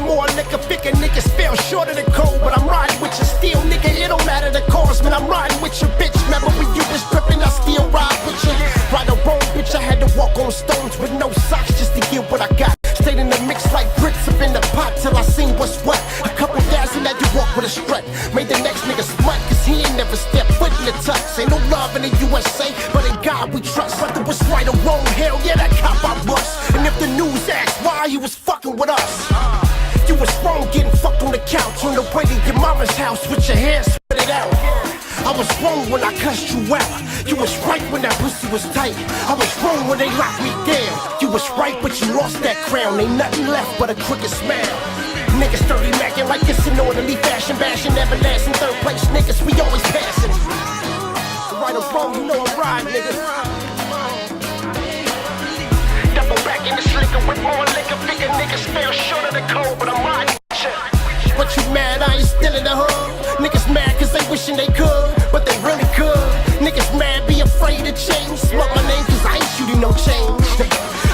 with more liquor. Figure niggas fell short of the code, but I'm riding with you still, nigga. It don't matter the cause, man. I'm riding with your bitch. Remember when you was tripping, I still ride with you. Right or wrong, bitch, I had to walk on stones with no socks just to get what I got. Stayed in the mix like bricks up in the pot till I seen what's what. A couple dazzle had to walk with a strut. Made the next nigga smut, cause he ain't never stepped foot in the tux. Ain't no love in the USA, but in God we trust. Whether was right or wrong, hell yeah, that cop I bust. And if the news asks why you was fucking with us, you was wrong getting fucked on the couch on the way to your mama's house with your hair split it out. I was wrong when I cussed you out. You was right when that pussy was tight. I was wrong when they locked me down. You was right, but you lost that crown. Ain't nothing left but a crooked smile. Niggas dirty macking like it's an orderly fashion, bashing, everlasting third place. Niggas, we always passing. Right or wrong, you know I'm riding, nigga. Double back in the slicker with more liquor. Figure niggas fell short of the code, but I'm riding. But you mad I ain't still in the hood? Niggas mad cause they wishing they could, but they really could. Niggas mad, be afraid to change. Smoke my name cause I ain't shooting no change.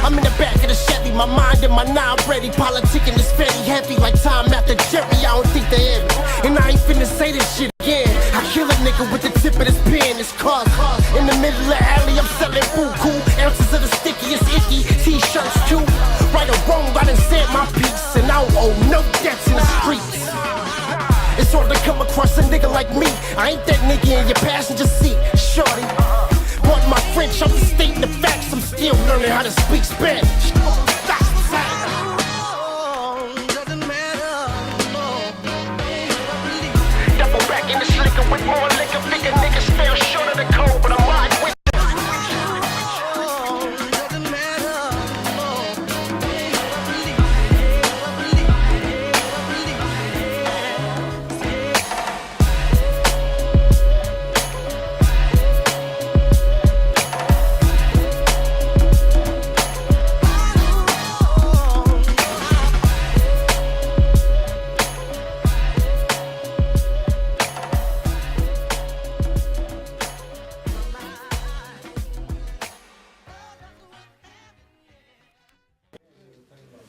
I'm in the back of the Chevy, my mind and my knob ready. Politicking is very heavy like time after Jerry. I don't think they hear me, and I ain't finna say this shit again. I kill a nigga with the tip of this pen. It's cars in the middle of the alley, I'm selling buku. Ounces of the stickiest icky t-shirts too. Right or wrong, I done said my piece, and I don't owe no debts in the streets. It's hard to come across a nigga like me. I ain't that nigga in your passenger seat, shorty. Pardon my French, I'm just stating the facts. I'm still learning how to speak Spanish. That's the fact. Doesn't matter. Double back in the slicker with more liquor. Figure niggas fell short of the code, but I'm riding with you.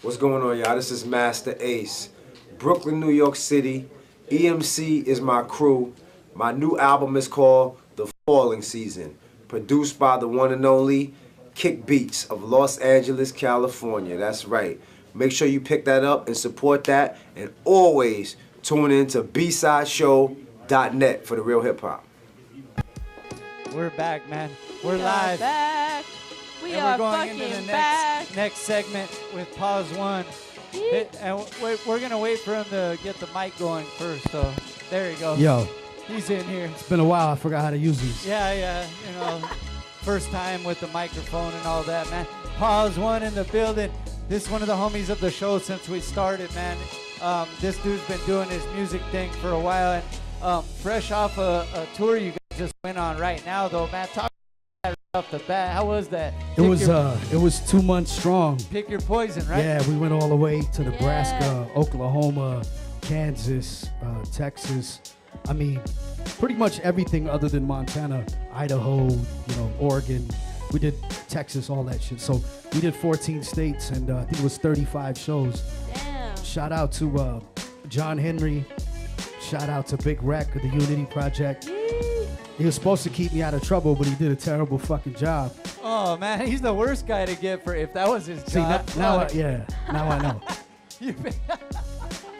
What's going on, y'all? This is Master Ace. Brooklyn, New York City. EMC is my crew. My new album is called The Falling Season. Produced by the one and only Kick Beats of Los Angeles, California. That's right. Make sure you pick that up and support that. And always tune in to bsideshow.net for the real hip hop. We're back, man. We're live. Back. We and are we're going fucking into the back. next segment with Pawz One. And we're going to wait for him to get the mic going first. So there you go. Yo. He's in here. It's been a while. I forgot how to use these. Yeah. You know, first time with the microphone and all that, man. Pawz One in the building. This is one of the homies of the show since we started, man. This dude's been doing his music thing for a while. And fresh off a tour you guys just went on right now, though, man. Talk off the bat. How was that? It was 2 months strong. Pick your poison, right? Yeah, we went all the way to Nebraska, Oklahoma, Kansas, Texas. I mean, pretty much everything other than Montana, Idaho, Oregon. We did Texas, all that shit. So we did 14 states, and I think it was 35 shows. Damn. Shout out to John Henry. Shout out to Big Wreck of the Unity Project. He was supposed to keep me out of trouble, but he did a terrible fucking job. Oh, man, he's the worst guy to get for if that was his job. See, now I know.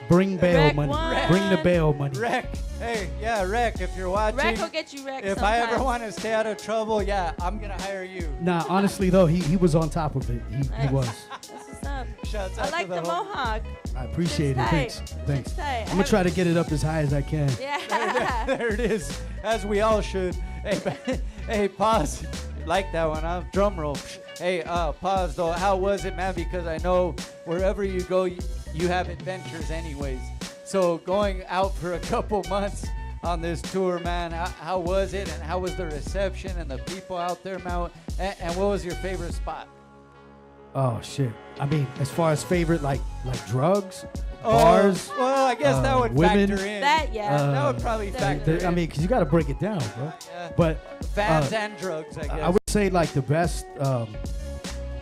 Bring bail money. One. Bring the bail money. Wreck. Hey, yeah, Wreck, if you're watching. Wreck will get you wrecked If sometimes. I ever want to stay out of trouble, yeah, I'm going to hire you. Nah, honestly, though, he was on top of it. He was. That's what's up. Shouts out I like to the mohawk. I appreciate it. It's Thanks. It's tight. I'm going to try to get it up as high as I can. Yeah. There it is, as we all should. Hey, Pawz. Like that one, huh? Drum roll. Hey, Pawz, though, how was it, man? Because I know wherever you go, you have adventures anyways. So going out for a couple months on this tour, man, how was it? And how was the reception and the people out there, man? And what was your favorite spot? Oh, shit. I mean, as far as favorite, like drugs, bars. Well, I guess that would women, factor in. That, yeah. That would probably factor in. I mean, because you got to break it down, bro. Yeah. But fans and drugs, I guess. I would say, like, the best,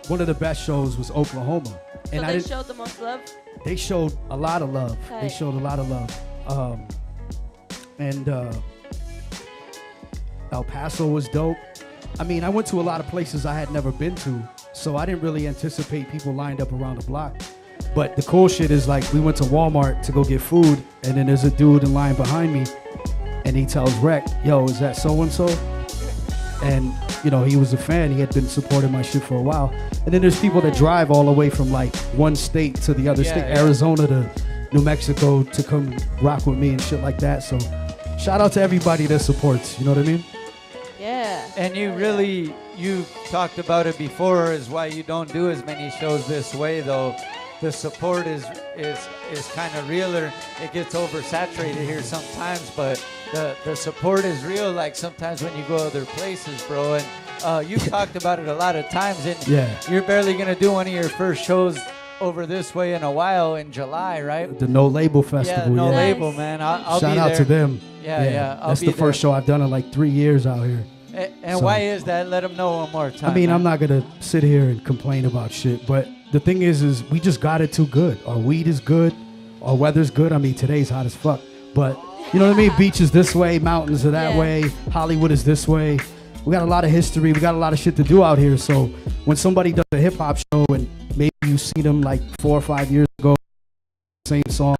one of the best shows was Oklahoma. So they showed the most love? they showed a lot of love. They Right. showed a lot of love. And El Paso was dope. I mean, I went to a lot of places I had never been to, so I didn't really anticipate people lined up around the block. But the cool shit is, like, we went to Walmart to go get food, and then there's a dude in line behind me, and he tells Rec, yo, is that so-and-so? And, you know, he was a fan. He had been supporting my shit for a while. And then there's people that drive all the way from, like, one state to the other Yeah, state, yeah. Arizona to New Mexico, to come rock with me and shit like that. So shout out to everybody that supports, you know what I mean? Yeah. And you talked about it before, is why you don't do as many shows this way, though. The support is kind of realer. It gets oversaturated here sometimes, but the support is real. Like sometimes when you go other places, bro, and you've talked about it a lot of times, and Yeah. you're barely gonna do one of your first shows over this way in a while in July, right? The No Label Festival, Yeah, no yeah. label, man. I'll Shout be out there. to them. Yeah, I'll That's be the first there. show I've done in like 3 years out here. And So- why is that? Let them know one more time. I mean, man. I'm not gonna sit here and complain about shit, but the thing is we just got it too good. Our weed is good, our weather's good. I mean, today's hot as fuck, but you know what I mean? Beach is this way, mountains are that Yeah. way, Hollywood is this way. We got a lot of history, we got a lot of shit to do out here. So when somebody does a hip hop show and maybe you see them like 4 or 5 years ago, same songs,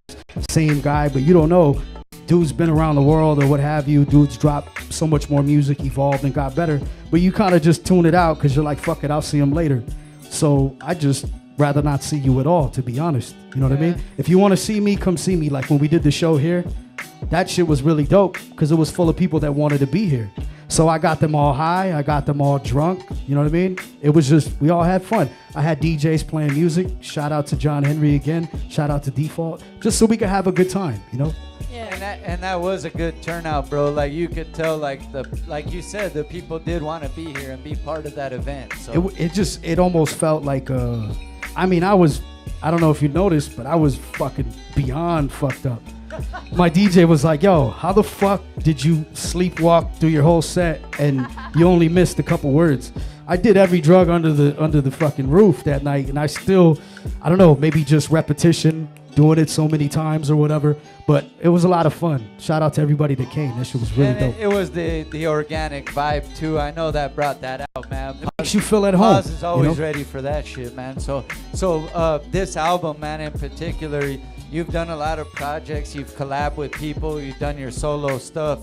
same guy, but you don't know, dude's been around the world or what have you, dude's dropped so much more music, evolved and got better, but you kind of just tune it out because you're like, fuck it, I'll see him later. So I just rather not see you at all, to be honest. You know what I mean? If you want to see me, come see me. Like when we did the show here, that shit was really dope because it was full of people that wanted to be here. So I got them all high, I got them all drunk, you know what I mean? It was just, we all had fun. I had DJs playing music. Shout out to John Henry again. Shout out to Default. Just so we could have a good time, you know? Yeah. And that was a good turnout, bro. Like you could tell, like you said, the people did want to be here and be part of that event. So It almost felt like I mean, I don't know if you noticed, but I was fucking beyond fucked up. My DJ was like, yo, how the fuck did you sleepwalk through your whole set and you only missed a couple words? I did every drug under the fucking roof that night, and I don't know, maybe just repetition, doing it so many times or whatever, but it was a lot of fun. Shout out to everybody that came. That shit was really and dope. it was the organic vibe too. I know that brought that out, man. Makes you feel at home. Pawz is always you know? ready for that shit, man. So this album, man, in particular, you've done a lot of projects. You've collabed with people. You've done your solo stuff.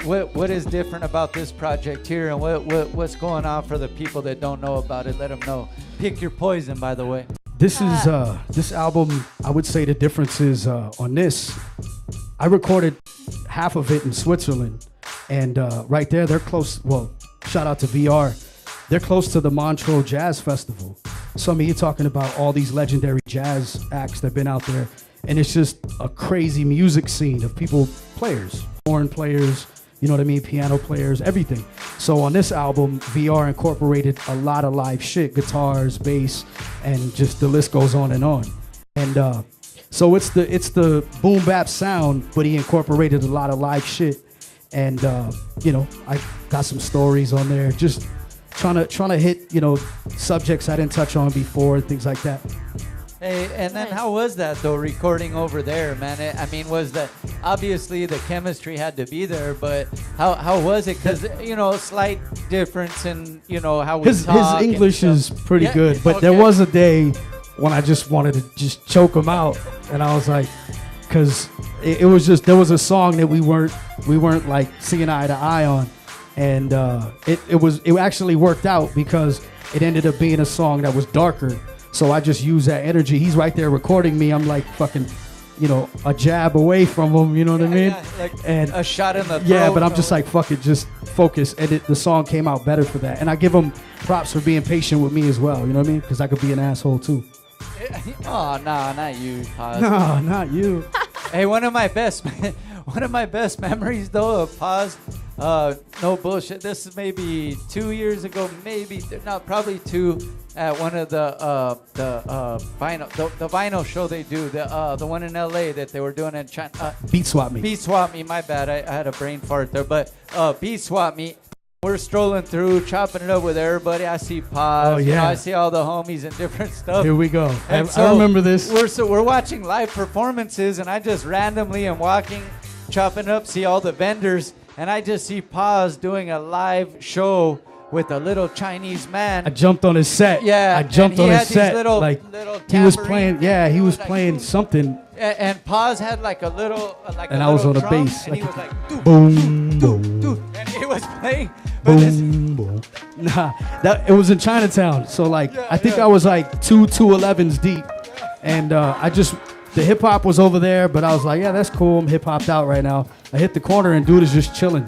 What is different about this project here, and what's going on for the people that don't know about it? Let them know. Pick your poison, by the way. This is this album. I would say the difference is on this. I recorded half of it in Switzerland, and right there, they're close. Well, shout out to VR. They're close to the Montreux Jazz Festival. So I mean, you're talking about all these legendary jazz acts that've been out there, and it's just a crazy music scene of people, players, foreign players. You know what I mean? Piano players, everything. So on this album, VR incorporated a lot of live shit, guitars, bass, and just the list goes on and on. And so it's the boom bap sound, but he incorporated a lot of live shit. And you know, I got some stories on there, just trying to hit, you know, subjects I didn't touch on before, things like that. Hey, and then how was that though, recording over there, man? I mean, was that obviously the chemistry had to be there, but how was it? Because you know, slight difference in how we His talk. and English stuff. is pretty Yeah, good, but there okay. was a day when I just wanted to just choke him out, and I was like, because it was just, there was a song that we weren't like seeing eye to eye on, and it actually worked out because it ended up being a song that was darker. So I just use that energy. He's right there recording me. I'm like fucking, a jab away from him. You know what I mean? Yeah, like and a shot in the throat. yeah, but I'm just like, fuck it, just focus. And the song came out better for that. And I give him props for being patient with me as well. You know what I mean? Because I could be an asshole too. Oh no, not you, Pawz. No, not you. Hey, one of my best memories though of Pawz. No bullshit. This is maybe 2 years ago, probably two. At one of the vinyl show they do, the one in LA that they were doing in China. Beat swap me. Beat Swap Me, my bad. I had a brain fart there, but Beat Swap Me. we're strolling through, chopping it up with everybody. I see Pawz. Oh, You know, yeah. I see all the homies and different stuff. Here we go. And I remember this. We're watching live performances, and I just randomly am walking, chopping up, see all the vendors, and I just see Pawz doing a live show with a little Chinese man. I jumped on his set. Yeah, I jumped and he on had his these set. little he was tambourine. playing. Yeah, he was Like, playing something, and Pawz had like a little, and I was on the drum, bass. and he Like, was like, doo, boom, doo, boom, doo, and he was playing. But this, boom, boom. Nah, it was in Chinatown. So like, Yeah, I think yeah. I was like 211s deep, and the hip hop was over there, but I was like, yeah, that's cool. I'm hip hopped out right now. I hit the corner and dude is just chilling,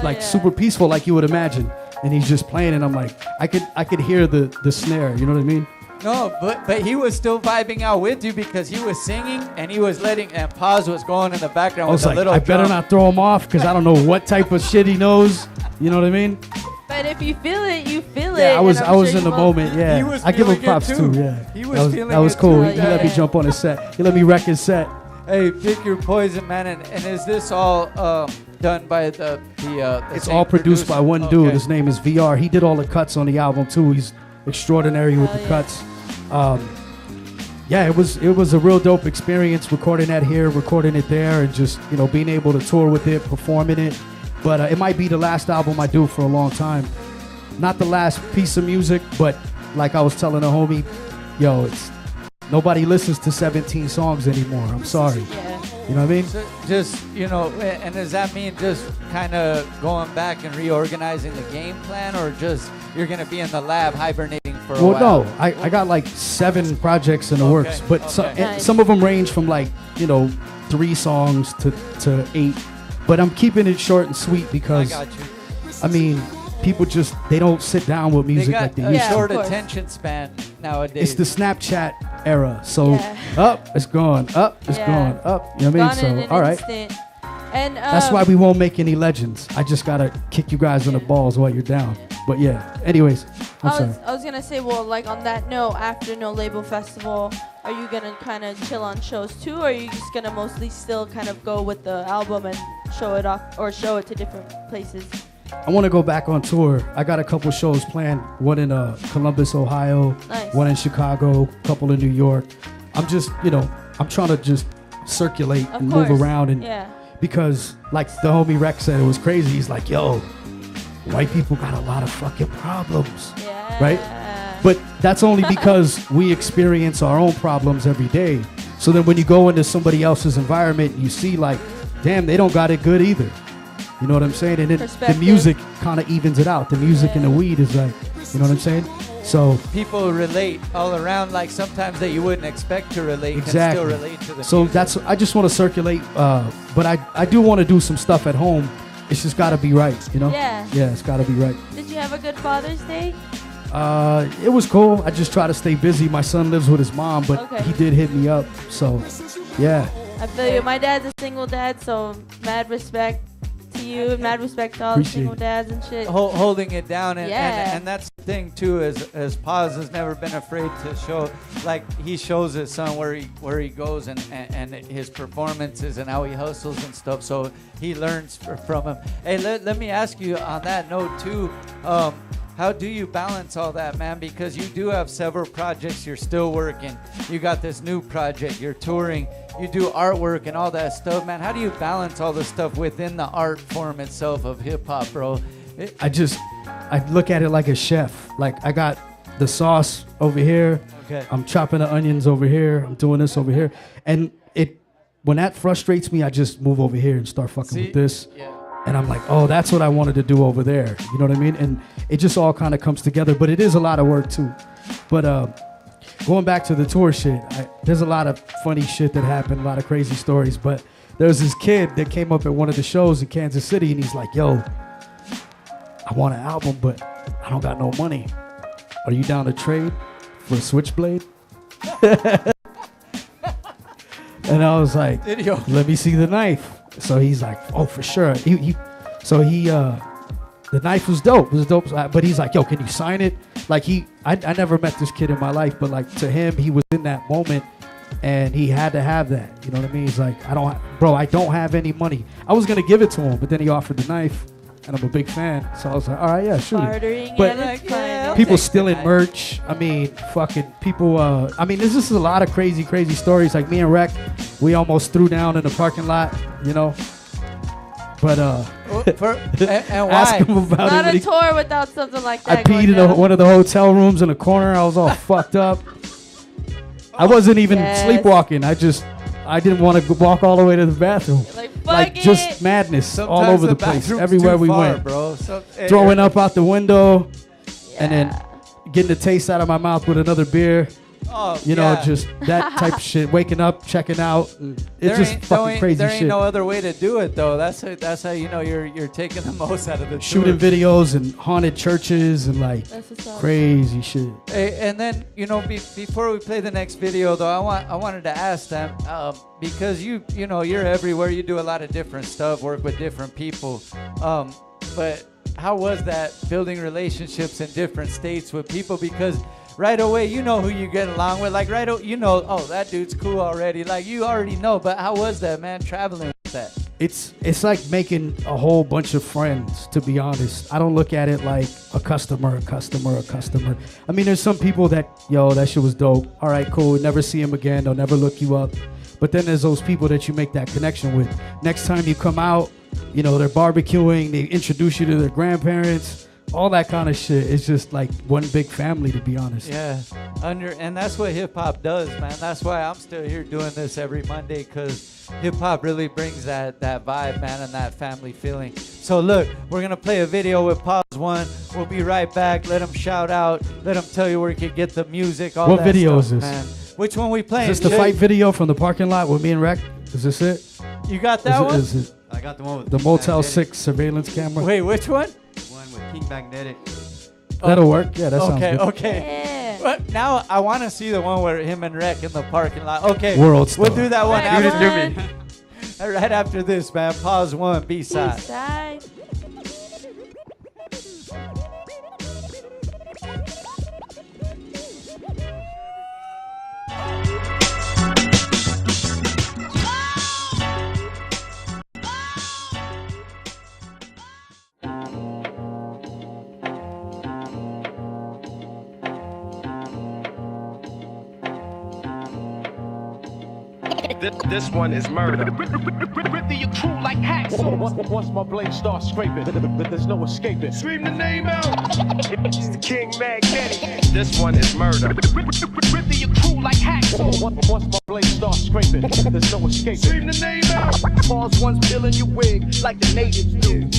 like yeah. super peaceful, like you would imagine. And he's just playing, and I'm like, I could hear the snare. You know what I mean? no, but he was still vibing out with you because he was singing and he was and Pawz was going in the background I with was a like, little I better drum. not throw him off because I don't know what type of shit he knows. You know what I mean? But if you feel it, you feel it. Yeah, I was and I'm in sure the you moment. Yeah, He was I give him feeling it props too. too. Yeah, He was that feeling that was it cool. too. He let me Yeah. jump on his set. He let me wreck his set. Hey, pick your poison, man. And is this all done by the It's same all produced by producer? one dude. Okay. His name is VR. He did all the cuts on the album too. He's extraordinary with Hell the yeah. cuts. Yeah, it was a real dope experience recording that here, recording it there, and just being able to tour with it, performing it. But it might be the last album I do for a long time. Not the last piece of music, but like I was telling a homie, yo, nobody listens to 17 songs anymore. I'm sorry. Yeah. You know what I mean? So just, and does that mean just kind of going back and reorganizing the game plan, or just you're going to be in the lab hibernating for a Well, while? no, I got like 7 projects in the works, but okay. Nice. some of them range from like 3 songs to 8. But I'm keeping it short and sweet I because got you. I mean, people just they don't sit down with They music got like they a used Yeah, to. short of course. attention span nowadays. It's the Snapchat era, so Yeah. up, it's gone, up, it's Yeah. gone, up. You know what I Gone in mean? an So all right, instant. And that's why we won't make any legends. I just gotta kick you guys in the balls while you're down. But yeah, anyways, I'm sorry. I was gonna say, well, like on that note, after No Label Festival, are you gonna kind of chill on shows too, or are you just gonna mostly still kind of go with the album and show it off, or show it to different places? I want to go back on tour. I got a couple shows planned. One in Columbus, Ohio. Nice. One in Chicago. A couple in New York. I'm just, I'm trying to just circulate Of and course. move around. And Yeah. because, like the homie Rex said, it was crazy. He's like, yo, white people got a lot of fucking problems. Yeah. Right? But that's only because we experience our own problems every day. So then when you go into somebody else's environment, you see like, damn, they don't got it good either. You know what I'm saying? And then the Perspective. music kind of evens it out. The music and the weed is like, you know what I'm saying? So people relate all around, like sometimes that you wouldn't expect to relate exactly. can still relate to the So music. I just want to circulate, but I do want to do some stuff at home. It's just got to be right, you know? Yeah. Yeah, it's got to be right. Did you have a good Father's Day? It was cool. I just try to stay busy. My son lives with his mom, but Okay. he did hit me up. So, yeah. I feel you. My dad's a single dad, so mad respect to you, and mad respect to all Appreciate the single it. dads and shit. Holding it down, Yeah. and that's the thing too. As Pawz has never been afraid to show, like he shows his son where he goes and his performances and how he hustles and stuff. So he learns from him. Hey, let me ask you on that note too. How do you balance all that, man? Because you do have several projects. You're still working. You got this new project. You're touring. You do artwork and all that stuff, man. How do you balance all the stuff within the art form itself of hip hop, bro? I look at it like a chef. Like I got the sauce over here. Okay. I'm chopping the onions over here. I'm doing this over here. And when that frustrates me, I just move over here and start fucking with this. Yeah. And I'm like, oh, that's what I wanted to do over there. You know what I mean? And it just all kind of comes together. But it is a lot of work too. But going back to the tour shit, there's a lot of funny shit that happened, a lot of crazy stories. But there was this kid that came up at one of the shows in Kansas City, and he's like, yo, I want an album, but I don't got no money. Are you down to trade for a switchblade? And I was like, Video. let me see the knife. So he's like, oh, for sure. The knife was dope. It was dope. But he's like, yo, can you sign it? Like I never met this kid in my life, but like to him, he was in that moment and he had to have that. You know what I mean? He's like, I don't have any money. I was going to give it to him, but then he offered the knife. and I'm a big fan. So I was like, all right, yeah, shoot it. Bartering But and like, yeah, fine. people take stealing that. merch. I mean, fucking people. I mean, this is a lot of crazy stories. Like me and Rec, we almost threw down in the parking lot, you know. But and why? ask him about Not it. a tour without something like I that. going peed in down. one of the hotel rooms in the corner. I was all fucked up. I wasn't even Yes. sleepwalking. I didn't want to walk all the way to the bathroom. Like, fuck Like it. just madness all Sometimes over the place, bathroom's everywhere too we far, went. bro. Throwing up out the window, and then Yeah. getting the taste out of my mouth with another beer. Oh, You know, yeah. just that type of shit. Waking up, checking out. It's just fucking crazy There ain't shit. no other way to do it though. That's how you know you're taking the most out of the Shooting tour. videos and haunted churches and like That's what's up. crazy shit. Hey, and then before we play the next video though, I wanted to ask them because you know you're everywhere. You do a lot of different stuff, work with different people. But how was that building relationships in different states with people? Because right away, you know who you get along with. Like oh, that dude's cool already. Like you already know. But how was that, man, traveling with that? It's like making a whole bunch of friends, to be honest. I don't look at it like a customer. I mean, there's some people that, that shit was dope. All right, cool. Never see him again. They'll never look you up. But then there's those people that you make that connection with. Next time you come out, they're barbecuing. They introduce you to their grandparents. All that kind of shit. It's just like one big family, to be honest. Yeah, and that's what hip hop does, man. That's why I'm still here doing this every Monday, because hip hop really brings that vibe, man, and that family feeling. So look, we're gonna play a video with Pawz One. We'll be right back. Let them shout out. Let them tell you where you can get the music. All What that video stuff, is this? man. Which one we playing? Is this the Jay? fight video from the parking lot with me and Rec? Is this it? You got that one? Is it I got the one with the Motel Magnetic. 6 surveillance camera? Wait, which one? One with King Magnetic. That'll work. Yeah, that sounds Okay, good. okay. Yeah. But now I want to see the one where him and Rec in the parking lot. Okay, World star. we'll do that one Right, after. one. Right after this, man. Pawz One, B-side. B-side. This one is murder. Rip through your crew like hacksaws. Once my blade starts scraping, there's no escaping. Scream the name out. It's the King Magnetic. This one is murder. Rip through your crew like hacksaws. Once my blade starts scraping, there's no escaping. Scream the name out. Pawz One's peeling your wig like the natives do.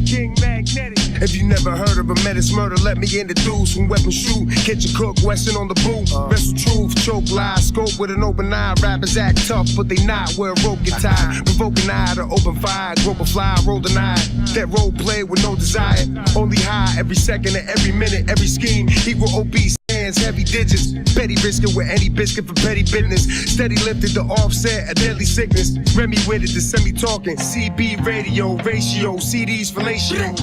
King Magnetic. If you never heard of a menace murder, let me introduce. From weapon shoot, kitchen cook, Western on the boot. Wrestle truth, choke lies, scope with an open eye. Rappers act tough, but they not. Wear a rope get tied. Provoking eye to open fire. Grope a fly, roll the eye. That role play with no desire. Only high every second and every minute, every scheme. Equal obese hands, heavy digits. Petty biscuit with any biscuit for petty business. Steady lifted the offset, a deadly sickness. Remy with it, the semi-talking. CB radio, ratio, CDs fellatio.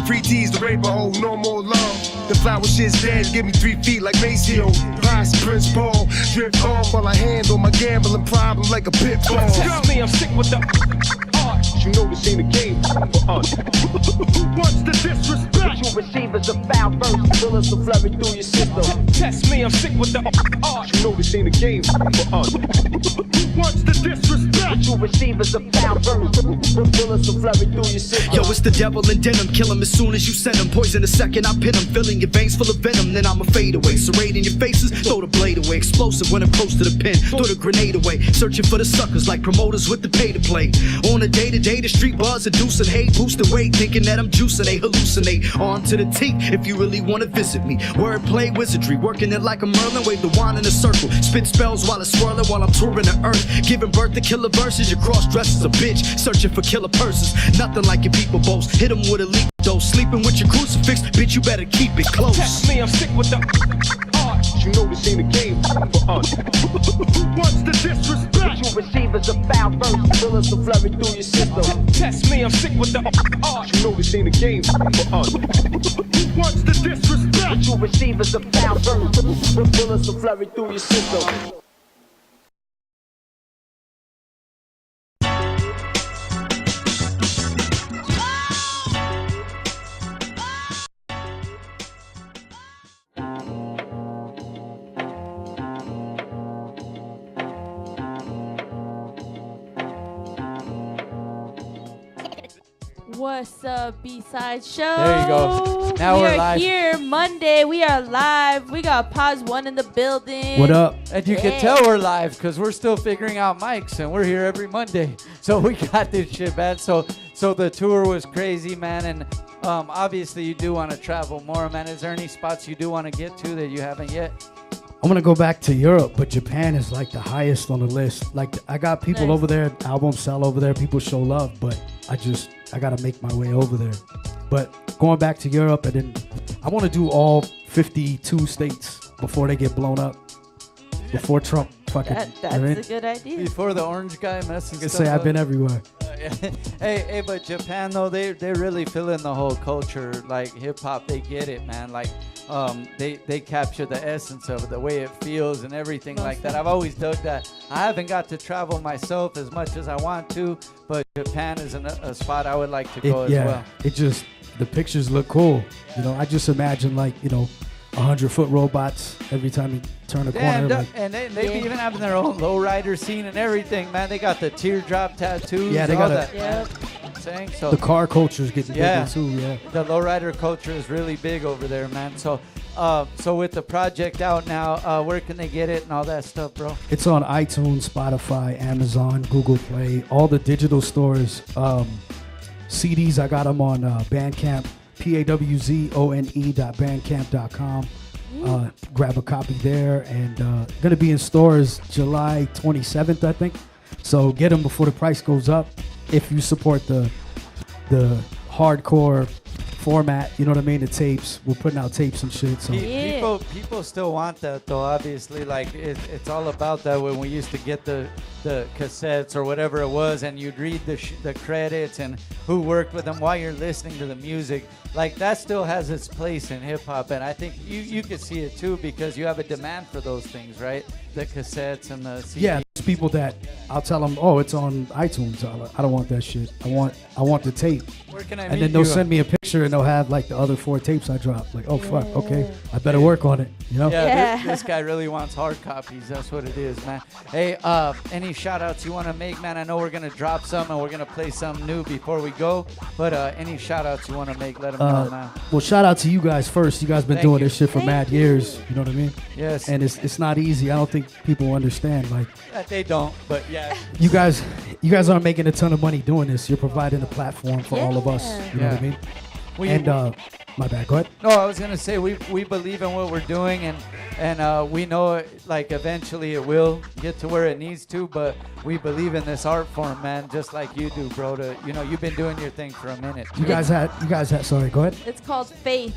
Free teas, the rape a hole, no more love. The flower shit's dead, give me 3 feet like Maceo. Price Prince Paul, drift off while I handle my gambling problem like a pit bull. Test me, I'm sick with the art. You know this ain't a game for us. Who wants the disrespect? What you receive is a foul verse. Bullets will flurry through your system. Test me, I'm sick with the art. You know this ain't a game for us. Who wants the disrespect? What you receive is a foul verse. Bullets will flurry through your system. Yo, it's the devil in denim. Kill him as soon as you send him. Poison the second I pin him. Filling your veins full of venom. Then I'ma fade away. Serrate in your faces. Throw the blade away. Explosive when I'm close to the pin. Throw the grenade away. Searching for the suckers like promoters with the pay to play. On a day to day, the street buzz inducing hate. Boosting weight. Thinking that I'm juicing. They hallucinate. On to the teeth if you really wanna visit me. Wordplay wizardry. Working it like a Merlin. Wave the wand in a circle. Spit spells while it's swirling while I'm touring the earth. Giving birth to killer verses. Your cross dresses a bitch. Searching for killer purses. Nothing like your people boast. Hit them with a leap dose. Sleeping with your crucifix. Bitch, you better keep it close. Test me, I'm sick with the art. You know this ain't a game for us. Who wants the disrespect? What you receive is a foul verse. Bullets will flurry through your system. Test me, I'm sick with the art. You know this ain't a game for us. Who wants the disrespect? What you receive is a foul verse. Bullets will flurry through your system. What's up, B-Side Show? There you go. Now we're live. We are here Monday. We are live. We got Pawz One in the building. What up? And you can tell we're live because we're still figuring out mics, and we're here every Monday. So we got this shit, man. So the tour was crazy, man. And obviously you do want to travel more, man. Is there any spots you do want to get to that you haven't yet? I'm gonna go back to Europe, but Japan is like the highest on the list. Like I got people over there, albums sell over there, people show love, but I gotta make my way over there. But going back to Europe, and then I want to do all 52 states before they get blown up, before Trump fucking. That's a good idea. Before the orange guy messes I can stuff say I've up. been everywhere. Hey, but Japan though, they really feel in the whole culture, like hip hop. They get it, man. Like they capture the essence of it, the way it feels and everything like that. I've always dug that. I haven't got to travel myself as much as I want to, but Japan is a spot I would like to go as well. It just, the pictures look cool. You know, I just imagine like, 100-foot robots every time you turn a corner. And they be even having their own lowrider scene and everything, man. They got the teardrop tattoos. Yeah, they all got that. Yep. Saying so. The car culture is getting bigger too. Yeah. The lowrider culture is really big over there, man. So with the project out now, where can they get it and all that stuff, bro? It's on iTunes, Spotify, Amazon, Google Play, all the digital stores. CDs, I got them on Bandcamp, PAWZONE.bandcamp.com. Grab a copy there, and gonna be in stores July 27th, I think. So get them before the price goes up. If you support the hardcore format, you know what I mean, the tapes, we're putting out tapes and shit. So people still want that though. Obviously, like it's all about that. When we used to get the cassettes or whatever it was, and you'd read the credits and who worked with them while you're listening to the music. Like that still has its place in hip hop, and I think you could see it too because you have a demand for those things, right? The cassettes and the CDs. Yeah, there's people that I'll tell them, oh, it's on iTunes. I don't want that shit. I want the tape. Where can I and meet then they'll you? send me a picture and they'll have like the other 4 tapes I dropped. Like, oh fuck, okay, I better work on it. You know? Yeah, this guy really wants hard copies. That's what it is, man. Hey, any shout outs you want to make, man? I know we're gonna drop some and we're gonna play some new before we go. But any shout outs you want to make, let them know, man. Well, shout out to you guys first. You guys been doing this shit for mad years. You know what I mean? Yes. And it's not easy. I don't think people understand. Like they don't, but yeah. You guys aren't making a ton of money doing this. You're providing a platform for all of us. You know what I mean? My bad. Go ahead. No, I was gonna say we believe in what we're doing, and we know like eventually it will get to where it needs to, but we believe in this art form, man, just like you do, bro. You've been doing your thing for a minute. You guys had. Sorry, go ahead. It's called faith.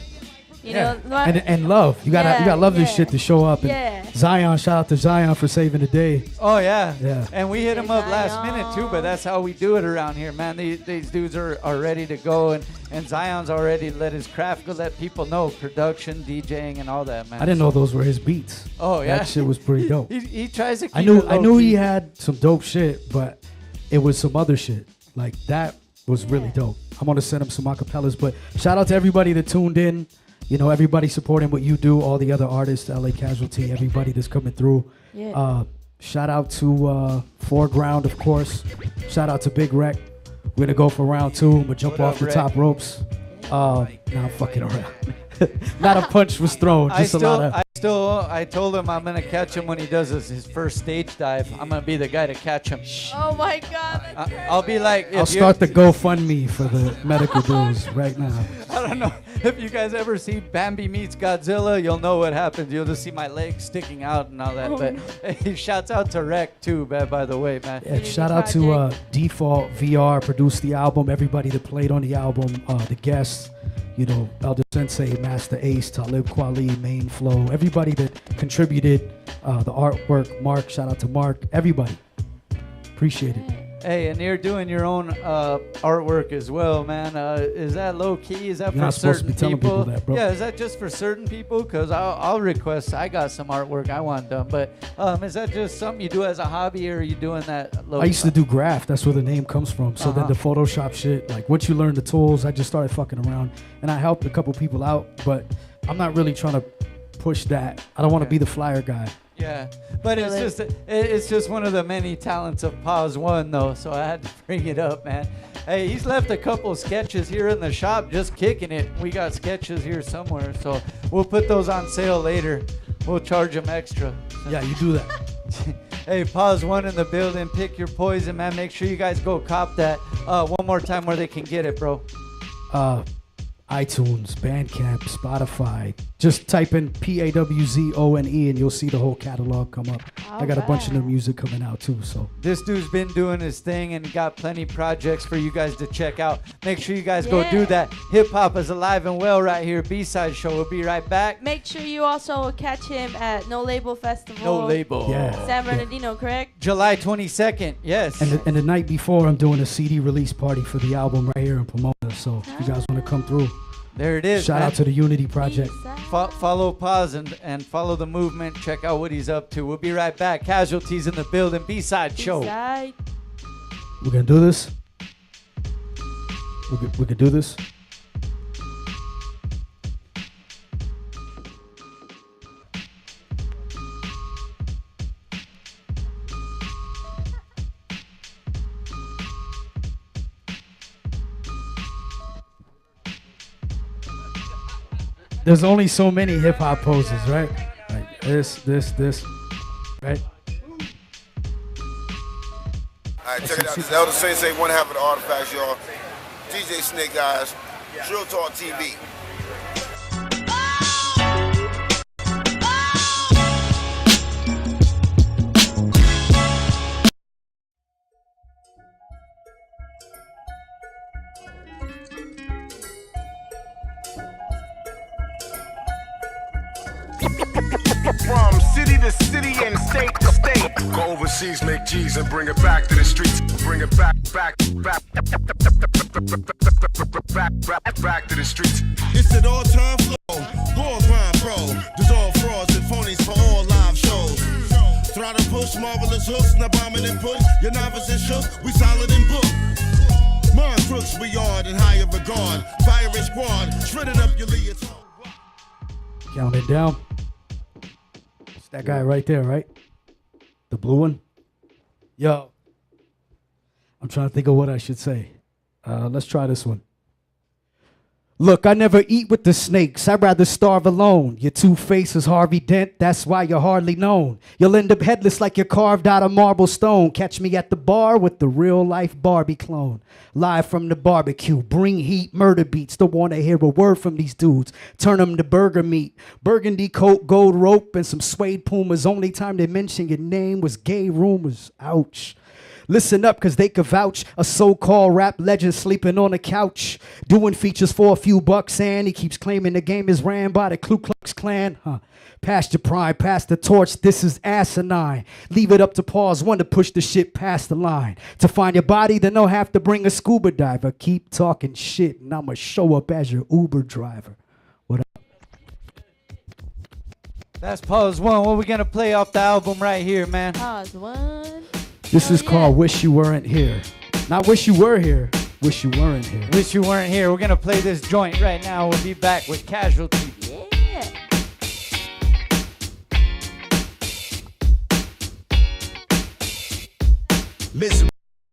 You know, and love. You gotta love this shit to show up. And Zion, shout out to Zion for saving the day. Oh yeah. Yeah. And we hit him up last minute too, but that's how we do it around here, man. These dudes are ready to go, and Zion's already let his craft go, let people know production, DJing, and all that, man. I didn't know those were his beats. Oh yeah. That shit was pretty dope. he tries to keep I knew he had some dope shit, but it was some other shit. Like that was really dope. I'm gonna send him some acapellas, but shout out to everybody that tuned in. You know, everybody supporting what you do, all the other artists, LA Casualty, everybody that's coming through. Yeah. Shout out to Foreground, of course. Shout out to Big Wreck. We're going to go for round 2. I'm going to jump off the top ropes. Now I'm fucking around. Not a punch was thrown. Just a lot of... I told him I'm going to catch him when he does his first stage dive. I'm going to be the guy to catch him. Oh, my God. I'll be like... I'll start the GoFundMe for the medical bills right now. I don't know. If you guys ever see Bambi meets Godzilla, you'll know what happens. You'll just see my legs sticking out and all that. But hey, shouts out to Wreck, too, by the way, man. Yeah, shout out to Default VR, produced the album, everybody that played on the album, the guests. You know, Elder Sensei, Master Ace, Talib Kweli, Main Flow, everybody that contributed, the artwork, Mark, shout out to Mark, everybody. Appreciate it. Hey, and you're doing your own artwork as well, man. Is that low key? Is that You're for not supposed to certain be telling people that, bro. Yeah, is that just for certain people? Because I'll request. I got some artwork I want done, but is that just something you do as a hobby, or are you doing that low? I used to do graph. That's where the name comes from. So then the Photoshop shit, like once you learn the tools, I just started fucking around, and I helped a couple people out, but I'm not really trying to push that. I don't want to be the flyer guy. Yeah, but it's just one of the many talents of Pawz One, though, so I had to bring it up, man. Hey, he's left a couple sketches here in the shop, just kicking it. We got sketches here somewhere, so we'll put those on sale later. We'll charge him extra. Yeah, you do that. Hey, Pawz One in the building. Pick your poison, man. Make sure you guys go cop that. One more time where they can get it, bro. iTunes, Bandcamp, Spotify. Just type in Pawzone and you'll see the whole catalog come up. I got a bunch of new music coming out too. So this dude's been doing his thing and got plenty projects for you guys to check out. Make sure you guys go do that. Hip hop is alive and well right here. B-side show. We'll be right back. Make sure you also catch him at No Label Festival. No Label. Yeah. San Bernardino, correct? July 22nd. Yes. And the night before, I'm doing a CD release party for the album right here in Pomona. So if you guys want to come through, there it is. Shout out to the Unity Project. Follow Pawz and follow the movement. Check out what he's up to. We'll be right back. Casualties in the building. B-side show. B-side. We're gonna do this. We could do this. There's only so many hip hop poses, right? Like this, right? Alright, check it out. This is Elder Sensei, one half of the Artifacts, y'all. DJ Snake Eyes, Drill Talk TV. From city to city and state to state. Go overseas, make G's and bring it back to the streets. Bring it back to the streets. It's an all-time flow, ball grind pro. Dissolve frauds and phonies for all live shows. Throttle push, marvelous hooks, now bombing and push. Your novice and shook, we solid and book. Mind crooks, we yard in higher regard. Fire and squad, shredding up your leotard. Count it down. It's that guy right there, right? The blue one? Yo. I'm trying to think of what I should say. Let's try this one. Look, I never eat with the snakes. I'd rather starve alone. Your two-face is Harvey Dent. That's why you're hardly known. You'll end up headless like you're carved out of marble stone. Catch me at the bar with the real-life Barbie clone. Live from the barbecue. Bring heat, murder beats. Don't want to hear a word from these dudes. Turn them to burger meat. Burgundy coat, gold rope, and some suede pumas. Only time they mention your name was gay rumors. Ouch. Listen up, cause they could vouch. A so-called rap legend sleeping on a couch, doing features for a few bucks, and he keeps claiming the game is ran by the Ku Klux Klan. Past your prime, pass the torch, this is asinine. Leave it up to Pawz One to push the shit past the line. To find your body, then they'll have to bring a scuba diver. Keep talking shit, and I'ma show up as your Uber driver. What up? That's Pawz One. What we gonna play off the album right here, man? Pawz One. This is called Wish You Weren't Here. Not Wish You Were Here, Wish You Weren't Here. Wish You Weren't Here. We're gonna play this joint right now. We'll be back with Casualty. Yeah. Misery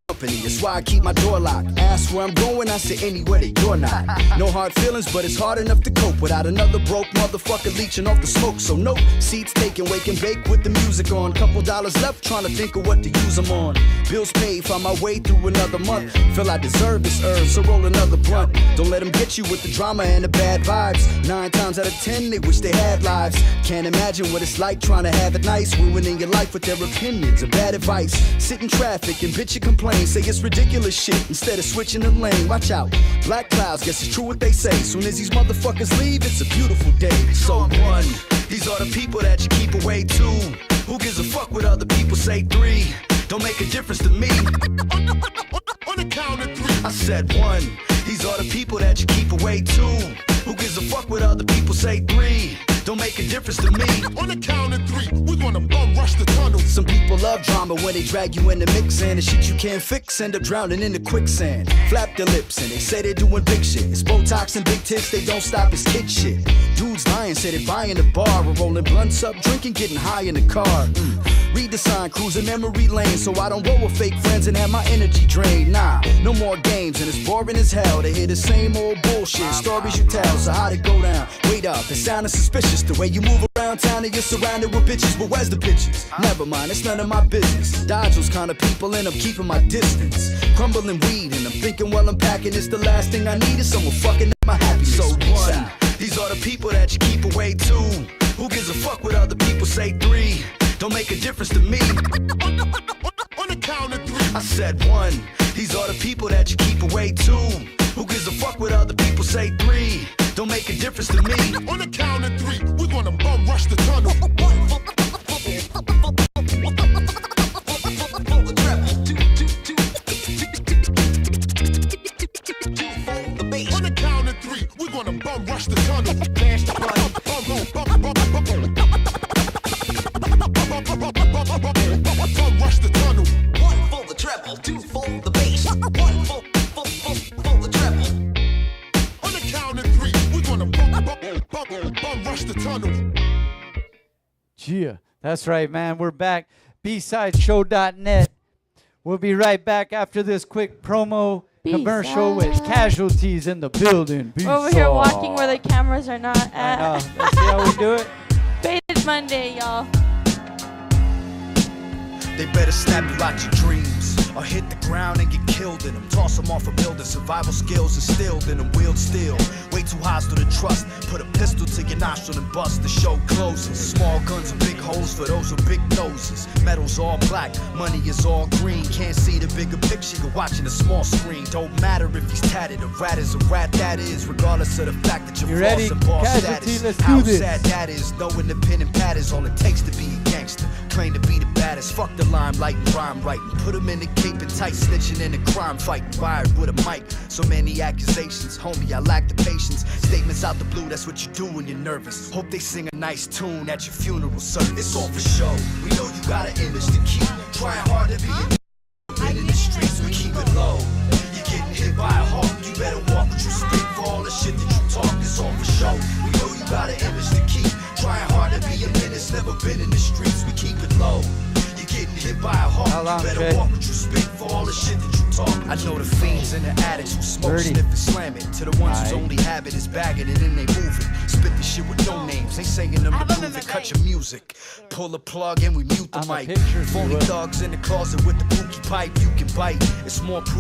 company, that's why I keep my door locked. Ask where I'm going, I say anywhere that you're not. No hard feelings, but it's hard enough to cope without another broke motherfucker leeching off the smoke. So no seats taken, wake and bake with the music on. Couple dollars left, trying to think of what to use them on. Bills paid, find my way through another month. Feel I deserve this herb, so roll another blunt. Don't let them get you with the drama and the bad vibes. 9 times out of 10, they wish they had lives. Can't imagine what it's like trying to have it nice, ruining your life with their opinions and bad advice. Sit in traffic and bitch you complain. Say it's ridiculous shit instead of switching the lane. Watch out, black clouds, guess it's true what they say. Soon as these motherfuckers leave, it's a beautiful day. So one, these are the people that you keep away. 2, who gives a fuck what other people say? 3, don't make a difference to me. On the count of 3, I said 1, these are the people that you keep away. 2, who gives a fuck what other people say? 3, don't make a difference to me. On the count of three, we're gonna bum rush the tunnel. Some people love drama when they drag you in the mix, and the shit you can't fix end up drowning in the quicksand. Flap their lips and they say they're doing big shit. It's Botox and big tits, they don't stop, it's kid shit. Dudes lying, say they buying the bar, we're rolling blunts up, drinking, getting high in the car. Read the sign, cruising memory lane, so I don't roll with fake friends and have my energy drained. Nah, no more games, and it's boring as hell to hear the same old bullshit. Stories you tell, so how'd it go down? Wait up, it sounded suspicious the way you move around town and you're surrounded with bitches. But where's the pictures? Never mind, it's none of my business. Dodge those kind of people and I'm keeping my distance. Crumbling weed and I'm thinking while I'm packing, it's the last thing I need is someone fucking up my happiness. So one, these are the people that you keep away. Two, who gives a fuck what other people say? Three, don't make a difference to me. On the count of three, I said one, these are the people that you keep away. Two, who gives a fuck what other people say? Three, don't make a difference to me. on the count of three, we're gonna bum rush the tunnel. On the count of three, we're gonna bum rush the tunnel. Flash the button, bum rush the tunnel. One for the treble, two for the bass. One for the treble. On the count of three, we're gonna bum rush the tunnel. Yeah, that's right, man. We're back. BSideshow.net. We'll be right back after this quick promo commercial with casualties in the building. We're over here walking where the cameras are not at. I know. Let's see how we do it. Baited Monday, y'all. They better snap you out your dreams or hit the ground and get killed in them. Toss them off a building, survival skills instilled in them. Wield steel, way too hostile to trust. Put a pistol to your nostril and bust, the show closes. Small guns with big holes for those with big noses. Metal's all black, money is all green. Can't see the bigger picture, you're watching a small screen. Don't matter if he's tatted, a rat is a rat, that is. Regardless of the fact that you're ready? false and boss Casualty, status. let's do How this. sad that is, knowing the pen and pad is all it takes to be a gangster. Claim to be the baddest, fuck the limelight and rhyme writing. Put him in the cape and tight, snitching in a crime fight. Wired with a mic, so many accusations. Homie, I lack the patience. Statements out the blue, that's what you do when you're nervous. Hope they sing a nice tune at your funeral service. It's all for show, we know you got an image to keep. Trying hard to be a in the streets, we keep it low. You're getting hit by a hawk, you better walk what you speak. For all the shit that you talk, it's all for show. We know you got an image to keep. Trying hard to be a menace, never been in the streets, we keep it low. You're getting hit by a hawk, you better walk what you speak. For all the shit that you talk, I know the fiends and the addicts who smoke, sniff and slam it. To the ones whose only habit is bagging it and they moving. Spit the shit with no names, they saying them to move it. Cut your music, pull a plug and we mute the mic. Phony thugs in the closet with the pookie pipe, you can bite. It's more proof